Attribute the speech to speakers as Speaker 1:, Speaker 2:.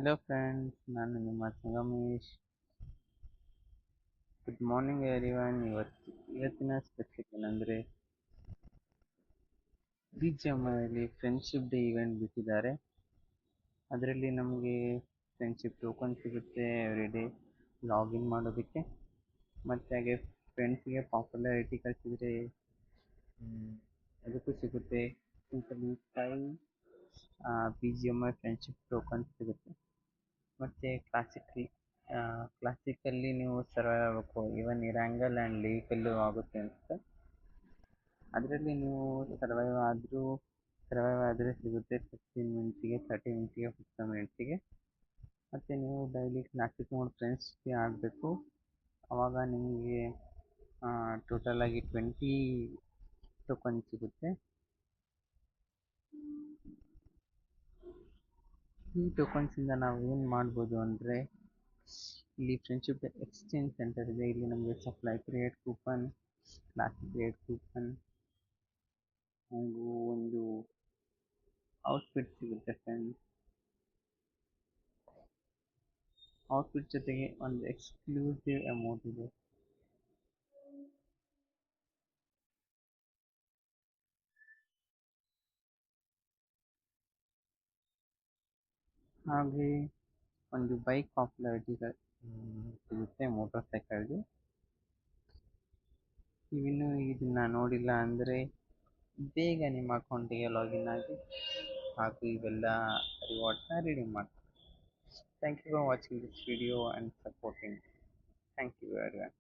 Speaker 1: Hello friends, ನಾನು ನಿಮ್ಮ Sangamesh. Good morning everyone. ಇವತ್ತಿನ ಸ್ಪೆಸಿಫಿಕ್ ಏನಂದರೆ BGMI ಫ್ರೆಂಡ್ಶಿಪ್ ಡೇ ಇವೆಂಟ್ ಬಿಟ್ಟಿದ್ದಾರೆ. ಅದರಲ್ಲಿ ನಮಗೆ ಫ್ರೆಂಡ್ಶಿಪ್ ಟೋಕನ್ ಸಿಗುತ್ತೆ ಎವ್ರಿ ಡೇ ಲಾಗಿನ್ ಮಾಡೋದಕ್ಕೆ. ಮತ್ತು ಹಾಗೆ ಫ್ರೆಂಡ್ಸ್ಗೆ ಪಾಪ್ಯುಲಾರಿಟಿ ಕಳಿಸಿದರೆ ಅದಕ್ಕೂ ಸಿಗುತ್ತೆ. ಸಿಂಪಲಿ 5 BGMI ಫ್ರೆಂಡ್ಶಿಪ್ ಟೋಕನ್ ಸಿಗುತ್ತೆ. ಮತ್ತು ಕ್ಲಾಸಿಕಲ್ಲಿ ನೀವು ಸರ್ವೈವ್ ಆಗಬೇಕು. ಈವನ್ ಇರಂಗಲ್ ಆ್ಯಂಡ್ ಲೀಫಲ್ಲೂ ಆಗುತ್ತೆ ಅನಿಸುತ್ತೆ. ಅದರಲ್ಲಿ ನೀವು ಸರ್ವೈವ್ ಆದರೆ ಸಿಗುತ್ತೆ 15 ಮಿನಿಟ್ಸಿಗೆ, 30 ಮಿನಿಟ್ಸಿಗೆ, 50 ಮಿನಿಟ್ಸಿಗೆ. ಮತ್ತು ನೀವು ಡೈಲಿ ಕ್ಲಾಸಿಕ್ ಮೋಡ್ ಫ್ರೆಂಡ್ಸ್ಗೆ ಆಡಬೇಕು. ಆವಾಗ ನಿಮಗೆ ಟೋಟಲಾಗಿ 20 ಟೋಕನ್ ಸಿಗುತ್ತೆ. ಈ ಟೋಕನ್ಸಿಂದ ನಾವು ಏನು ಮಾಡ್ಬೋದು ಅಂದರೆ, ಇಲ್ಲಿ ಫ್ರೆಂಡ್ಶಿಪ್ ಎಕ್ಸ್ಚೇಂಜ್ ಸೆಂಟರ್ ಇದೆ. ಇಲ್ಲಿ ನಮಗೆ supply create coupon, classic create coupon ಹಾಗೂ ಒಂದು ಔಟ್ಫಿಟ್ ಸಿಗುತ್ತೆ ಫ್ರೆಂಡ್ಸ್. ಔಟ್ಫಿಟ್ ಜೊತೆಗೆ ಒಂದು ಎಕ್ಸ್ಕ್ಲೂಸಿವ್ ಅಮೌಂಟ್ ಇದೆ. ಹಾಗೆ ಒಂದು ಬೈಕ್ ಪಾಪ್ಯುಲಾರಿಟಿ ಸಿಗುತ್ತೆ ಮೋಟರ್ ಸೈಕಲ್ಗೆ. ನೀವಿನ್ನೂ ಇದನ್ನು ನೋಡಿಲ್ಲ ಅಂದರೆ ಬೇಗ ನಿಮ್ಮ ಅಕೌಂಟಿಗೆ ಲಾಗಿನ್ ಆಗಿ ಹಾಗೂ ಇವೆಲ್ಲ ರಿವಾರ್ಡ್ಸ್ನ ರಿಡೀಮ್ ಮಾಡಿ. Thank you for watching this video and supporting. Thank you very much.